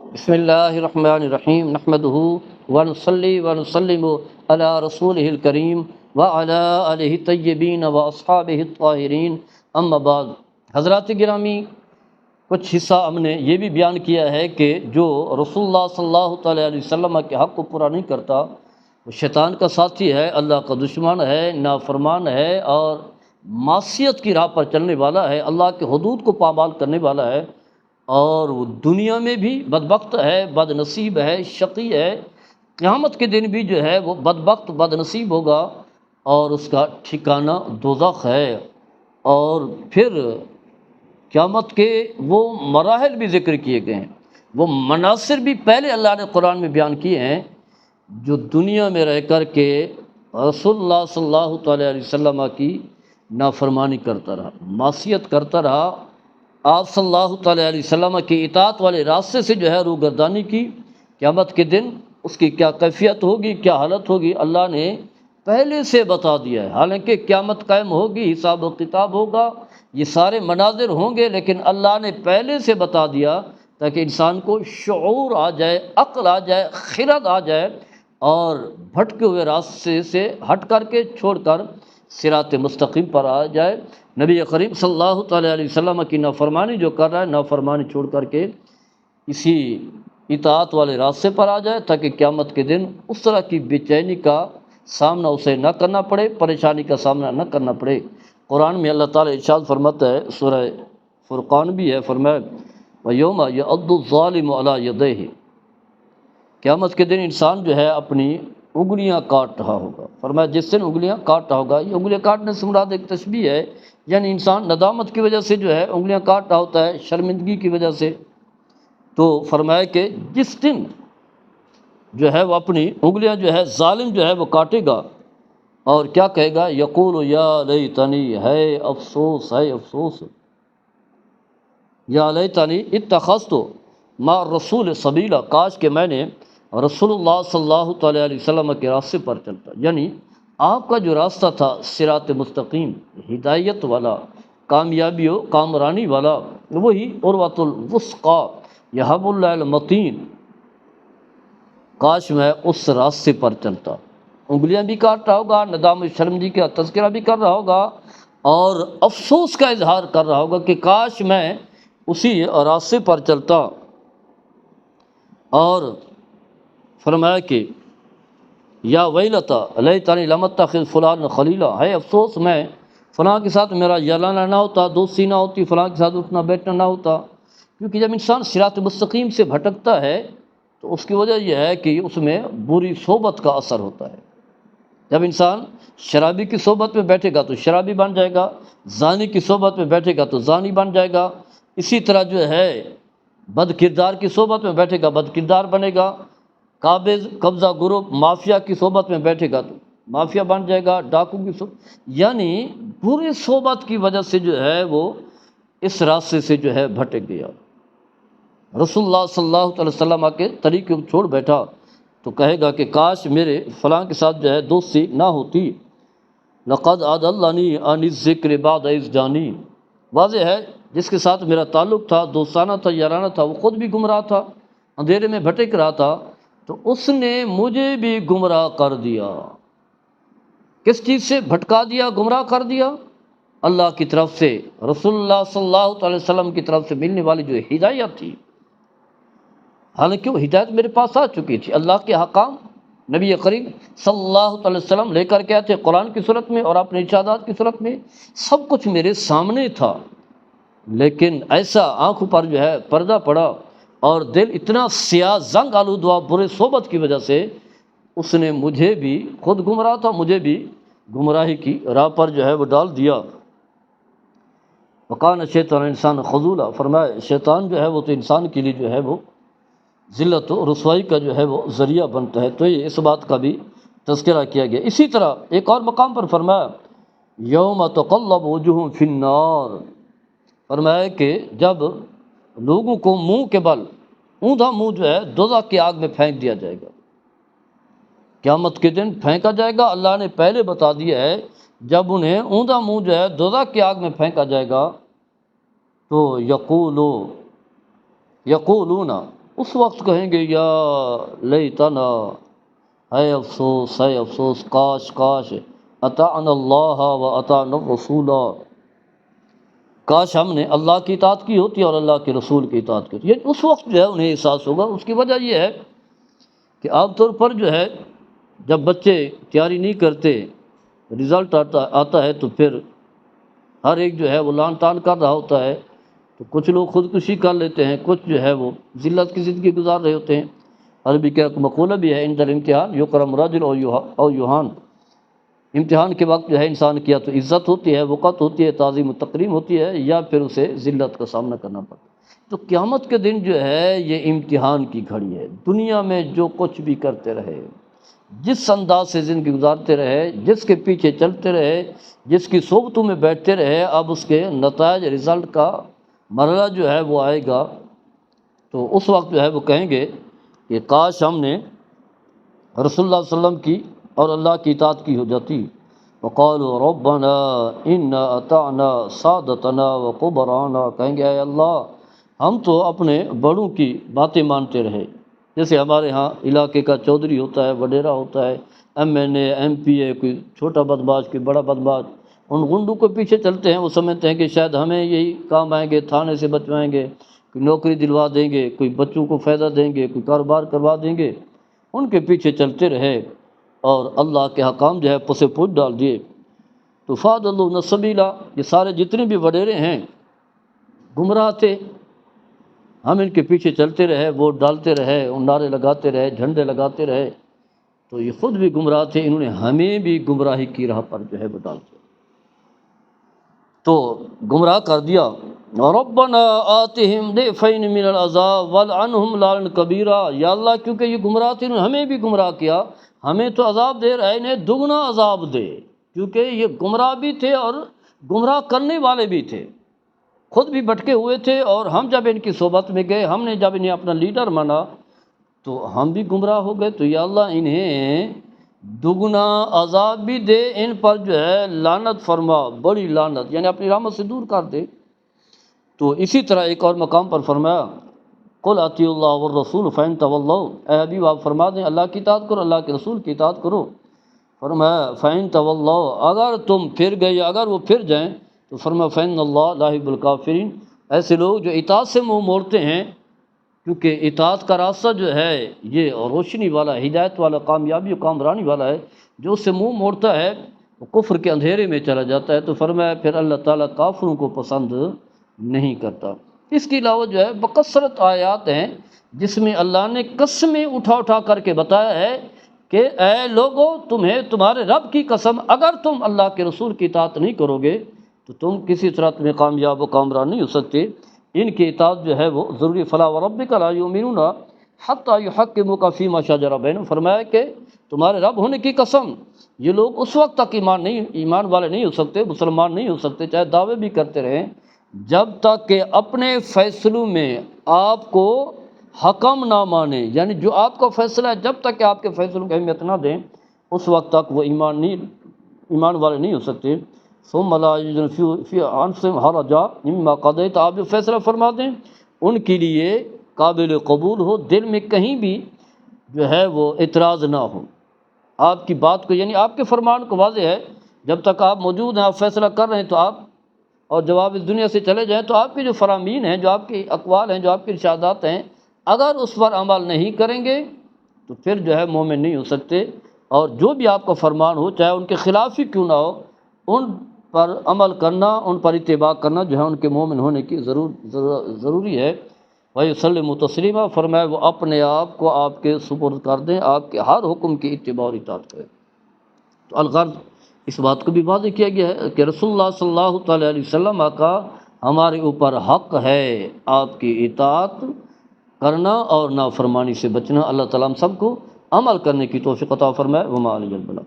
بسم اللہ الرحمن الرحیم نحمدہ ونصلی ونسلم علی رسولہ الکریم وعلی آلہ الطیبین واصحابہ الطاہرین اما بعد۔ حضرات گرامی، کچھ حصہ ہم نے یہ بھی بیان کیا ہے کہ جو رسول اللہ صلی اللہ تعالیٰ علیہ وسلم کے حق کو پورا نہیں کرتا وہ شیطان کا ساتھی ہے، اللہ کا دشمن ہے، نافرمان ہے اور معصیت کی راہ پر چلنے والا ہے، اللہ کے حدود کو پامال کرنے والا ہے، اور وہ دنیا میں بھی بدبخت ہے، بد نصیب ہے، شقی ہے، قیامت کے دن بھی جو ہے وہ بدبخت بد نصیب ہوگا اور اس کا ٹھکانہ دوزخ ہے۔ اور پھر قیامت کے وہ مراحل بھی ذکر کیے گئے ہیں، وہ مناظر بھی پہلے اللہ نے قرآن میں بیان کیے ہیں۔ جو دنیا میں رہ کر کے رسول اللہ صلی اللہ تعالیٰ علیہ وسلم کی نافرمانی کرتا رہا، معصیت کرتا رہا، آپ صلی اللہ تعالیٰ علیہ وسلم کی اطاعت والے راستے سے جو ہے روگردانی کی، قیامت کے دن اس کی کیا کیفیت ہوگی، کیا حالت ہوگی، اللہ نے پہلے سے بتا دیا ہے۔ حالانکہ قیامت قائم ہوگی، حساب و کتاب ہوگا، یہ سارے مناظر ہوں گے، لیکن اللہ نے پہلے سے بتا دیا تاکہ انسان کو شعور آ جائے، عقل آ جائے، خرد آ جائے اور بھٹکے ہوئے راستے سے ہٹ کر کے چھوڑ کر صراط مستقیم پر آ جائے۔ نبی کریم صلی اللہ تعالیٰ علیہ وسلم کی نافرمانی جو کر رہا ہے، نافرمانی چھوڑ کر کے اسی اطاعت والے راستے پر آ جائے تاکہ قیامت کے دن اس طرح کی بے چینی کا سامنا اسے نہ کرنا پڑے، پریشانی کا سامنا نہ کرنا پڑے۔ قرآن میں اللہ تعالیٰ ارشاد فرماتا ہے، سورہ فرقان بھی ہے، فرمایا وَيَوْمَ يَعَضُّ الظَّالِمُ عَلَىٰ يَدَيْهِ، قیامت کے دن انسان جو ہے اپنی انگلیاں کاٹ رہا ہوگا۔ فرمایا جس دن انگلیاں کاٹ رہا ہوگا، یہ انگلیاں کاٹنے سے مراد ایک تشبیہ ہے، یعنی انسان ندامت کی وجہ سے جو ہے انگلیاں کاٹ رہا ہوتا ہے، شرمندگی کی وجہ سے۔ تو فرمایا کہ جس دن جو ہے وہ اپنی انگلیاں جو ہے ظالم جو ہے وہ کاٹے گا اور کیا کہے گا، یقول یا لیتنی، ہے افسوس، ہے افسوس، یا لیتنی اتخذت مع الرسول سبیلا، کاش کہ میں نے رسول اللہ صلی اللہ تعالیٰ علیہ وسلم کے راستے پر چلتا، یعنی آپ کا جو راستہ تھا صراط مستقیم، ہدایت والا، کامیابی و کامرانی والا، وہی عروۃ الوثقی یحب اللہ المتین، کاش میں اس راستے پر چلتا۔ انگلیاں بھی کاٹ رہا ہوگا، ندام و شرمندگی کا تذکرہ بھی کر رہا ہوگا اور افسوس کا اظہار کر رہا ہوگا کہ کاش میں اسی راستے پر چلتا۔ اور فرمایا کہ یا ویلتا لیتنی لم اتخذ فلانا خلیلا، ہے افسوس میں فلاں کے ساتھ میرا یلانا نہ ہوتا، دوستی نہ ہوتی، فلاں کے ساتھ اٹھنا بیٹھنا نہ ہوتا۔ کیونکہ جب انسان صراط مستقیم سے بھٹکتا ہے تو اس کی وجہ یہ ہے کہ اس میں بری صحبت کا اثر ہوتا ہے۔ جب انسان شرابی کی صحبت میں بیٹھے گا تو شرابی بن جائے گا، زانی کی صحبت میں بیٹھے گا تو زانی بن جائے گا، اسی طرح جو ہے بد کردار کی صحبت میں بیٹھے گا بد کردار بنے گا، قابض قبضہ گروپ مافیا کی صحبت میں بیٹھے گا تو مافیا بن جائے گا، ڈاکو کی صحبت، یعنی بری صحبت کی وجہ سے جو ہے وہ اس راستے سے جو ہے بھٹک گیا۔ رسول اللہ صلی اللہ علیہ وسلم کے طریقے کو چھوڑ بیٹھا تو کہے گا کہ کاش میرے فلاں کے ساتھ جو ہے دوستی نہ ہوتی۔ لقد اضلنی عن الذکر بعد اذ جانی، واضح ہے جس کے ساتھ میرا تعلق تھا، دوستانہ تھا، یارانہ تھا، وہ خود بھی گمراہ تھا، اندھیرے میں بھٹک رہا تھا، تو اس نے مجھے بھی گمراہ کر دیا۔ کس چیز سے بھٹکا دیا، گمراہ کر دیا؟ اللہ کی طرف سے، رسول اللہ صلی اللہ علیہ وسلم کی طرف سے ملنے والی جو ہدایت تھی، حالانکہ وہ ہدایت میرے پاس آ چکی تھی، اللہ کے احکام نبی کریم صلی اللہ علیہ وسلم لے کر کے آئے تھے قرآن کی صورت میں اور اپنے ارشادات کی صورت میں، سب کچھ میرے سامنے تھا، لیکن ایسا آنکھوں پر جو ہے پردہ پڑا اور دل اتنا سیاہ زنگ آلود ہوا برے صحبت کی وجہ سے، اس نے مجھے بھی، خود گمراہ تھا، مجھے بھی گمراہی کی راہ پر جو ہے وہ ڈال دیا۔ وکان شیطان انسان خذولا، فرمایا شیطان جو ہے وہ تو انسان کے لیے جو ہے وہ ذلت و رسوائی کا جو ہے وہ ذریعہ بنتا ہے، تو یہ اس بات کا بھی تذکرہ کیا گیا۔ اسی طرح ایک اور مقام پر فرمایا یوم تقلب وجوہہم فی النار، فرمایا کہ جب لوگوں کو منہ کے بل اوندھا منہ جو ہے دوزخ کی آگ میں پھینک دیا جائے گا، قیامت کے دن پھینکا جائے گا۔ اللہ نے پہلے بتا دیا ہے جب انہیں اوندھا منہ جو ہے دوزخ کی آگ میں پھینکا جائے گا تو یقولون، اس وقت کہیں گے یا لیتنا، اے افسوس اے افسوس، کاش کاش، اطعنا اللہ و اطعنا الرسول، کاش ہم نے اللہ کی اطاعت کی ہوتی اور اللہ کے رسول کی اطاعت کی ہوتی۔ یہ اس وقت جو ہے انہیں احساس ہوگا۔ اس کی وجہ یہ ہے کہ عام طور پر جو ہے جب بچے تیاری نہیں کرتے، رزلٹ آتا ہے تو پھر ہر ایک جو ہے وہ لان تان کر رہا ہوتا ہے، تو کچھ لوگ خودکشی کر لیتے ہیں، کچھ جو ہے وہ ذلت کی زندگی گزار رہے ہوتے ہیں۔ عربی کا ایک مقولہ بھی ہے، عند الامتحان یکرم رجل او یوہان، امتحان کے وقت جو ہے انسان کی یا تو عزت ہوتی ہے، وقت ہوتی ہے، تعظیم و تکریم ہوتی ہے، یا پھر اسے ذلت کا سامنا کرنا پڑتا ہے۔ تو قیامت کے دن جو ہے یہ امتحان کی گھڑی ہے۔ دنیا میں جو کچھ بھی کرتے رہے، جس انداز سے زندگی گزارتے رہے، جس کے پیچھے چلتے رہے، جس کی صحبتوں میں بیٹھتے رہے، اب اس کے نتائج رزلٹ کا مرحلہ جو ہے وہ آئے گا۔ تو اس وقت جو ہے وہ کہیں گے کہ کاش ہم نے رسول اللہ صلی اللہ علیہ وسلم کی اور اللہ کی اطاعت کی ہو جاتی۔ وقالوا ربنا انا اطعنا سادتنا وکبرانا، کہیں گے اے اللہ ہم تو اپنے بڑوں کی باتیں مانتے رہے، جیسے ہمارے ہاں علاقے کا چودھری ہوتا ہے، وڈیرا ہوتا ہے، ایم این اے، ایم پی اے، کوئی چھوٹا بدماش کوئی بڑا بدماش، ان غنڈوں کے پیچھے چلتے ہیں۔ وہ سمجھتے ہیں کہ شاید ہمیں یہی کام آئیں گے، تھانے سے بچوائیں گے، کوئی نوکری دلوا دیں گے، کوئی بچوں کو فائدہ دیں گے، کوئی کاروبار کروا دیں گے۔ ان کے پیچھے چلتے رہے اور اللہ کے حکام جو ہے پسے پوچھ ڈال دیے۔ تو فَأَضَلُّونَا السَّبِيلَ، یہ سارے جتنے بھی وڈیرے ہیں گمراہ تھے، ہم ان کے پیچھے چلتے رہے، ووٹ ڈالتے رہے، ان نعرے لگاتے رہے، جھنڈے لگاتے رہے، تو یہ خود بھی گمراہ تھے، انہوں نے ہمیں بھی گمراہی کی راہ پر جو ہے وہ ڈال دیا، تو گمراہ کر دیا۔ ربنا آتہم ضعفین من العذاب والعنہم لعنا کبیرا، یا اللہ کیونکہ یہ گمراہ تھے انہوں نے ہمیں بھی گمراہ کیا، ہمیں تو عذاب دے رہا ہے، انہیں دگنا عذاب دے، کیونکہ یہ گمراہ بھی تھے اور گمراہ کرنے والے بھی تھے، خود بھی بھٹکے ہوئے تھے، اور ہم جب ان کی صحبت میں گئے، ہم نے جب انہیں اپنا لیڈر مانا تو ہم بھی گمراہ ہو گئے۔ تو یا اللہ انہیں دگنا عذاب بھی دے، ان پر جو ہے لعنت فرما، بڑی لعنت، یعنی اپنی رحمت سے دور کر دے۔ تو اسی طرح ایک اور مقام پر فرمایا قل اطیعوا اللہ والرسول فإن تولوا، اے حبیب آپ فرما دیں اللہ کی اطاعت کرو، اللہ کے رسول کی اطاعت کرو۔ فرمایا فإن تولوا، اگر تم پھر گئے، اگر وہ پھر جائیں تو فرمایا فإن اللہ لا يحب الکافرین، ایسے لوگ جو اطاعت سے منہ موڑتے ہیں، کیونکہ اطاعت کا راستہ جو ہے یہ روشنی والا، ہدایت والا، کامیابی و کامرانی والا ہے، جو اس سے منہ موڑتا ہے وہ کفر کے اندھیرے میں چلا جاتا ہے۔ تو فرمایا پھر اللہ تعالیٰ کافروں کو پسند نہیں کرتا۔ اس کے علاوہ جو ہے بکثرت آیات ہیں جس میں اللہ نے قسمیں اٹھا اٹھا کر کے بتایا ہے کہ اے لوگو تمہیں تمہارے رب کی قسم، اگر تم اللہ کے رسول کی اطاعت نہیں کرو گے تو تم کسی طرح تمہیں کامیاب و کامران نہیں ہو سکتے۔ ان کی اطاعت جو ہے وہ ضروری۔ فلا وربک لا یؤمنون حتی یحکموک فیما شجر بینہم، فرمایا کہ تمہارے رب ہونے کی قسم یہ لوگ اس وقت تک ایمان والے نہیں ہو سکتے، مسلمان نہیں ہو سکتے، چاہے دعوے بھی کرتے رہیں، جب تک کہ اپنے فیصلوں میں آپ کو حکم نہ مانے، یعنی جو آپ کا فیصلہ ہے جب تک کہ آپ کے فیصلوں کی اہمیت نہ دیں اس وقت تک وہ ایمان والے نہیں ہو سکتے۔ ثم لا یجدون فی انفسہم حرجا مما قضیت، آپ جو فیصلہ فرما دیں ان کے لیے قابل قبول ہو، دل میں کہیں بھی جو ہے وہ اعتراض نہ ہو آپ کی بات کو، یعنی آپ کے فرمان کو واضح ہے جب تک آپ موجود ہیں، آپ فیصلہ کر رہے ہیں تو آپ، اور جب آپ اس دنیا سے چلے جائیں تو آپ کے جو فرامین ہیں، جو آپ کے اقوال ہیں، جو آپ کے ارشادات ہیں، اگر اس پر عمل نہیں کریں گے تو پھر جو ہے مومن نہیں ہو سکتے۔ اور جو بھی آپ کا فرمان ہو چاہے ان کے خلاف ہی کیوں نہ ہو، ان پر عمل کرنا، ان پر اتباع کرنا جو ہے ان کے مومن ہونے کی ضروری ہے۔ وَيُسَلِّمُ تَسْلِيمًا، فرمایا وہ اپنے آپ کو آپ کے سپرد کر دیں، آپ کے ہر حکم کی اتباع اور اطاعت کریں۔ تو الغرض اس بات کو بھی واضح کیا گیا ہے کہ رسول اللہ صلی اللہ تعالیٰ علیہ وسلم کا ہمارے اوپر حق ہے آپ کی اطاعت کرنا اور نافرمانی سے بچنا۔ اللہ تعالیٰ ہم سب کو عمل کرنے کی توفیق عطا فرمائے۔ وما علیہ البلاغ۔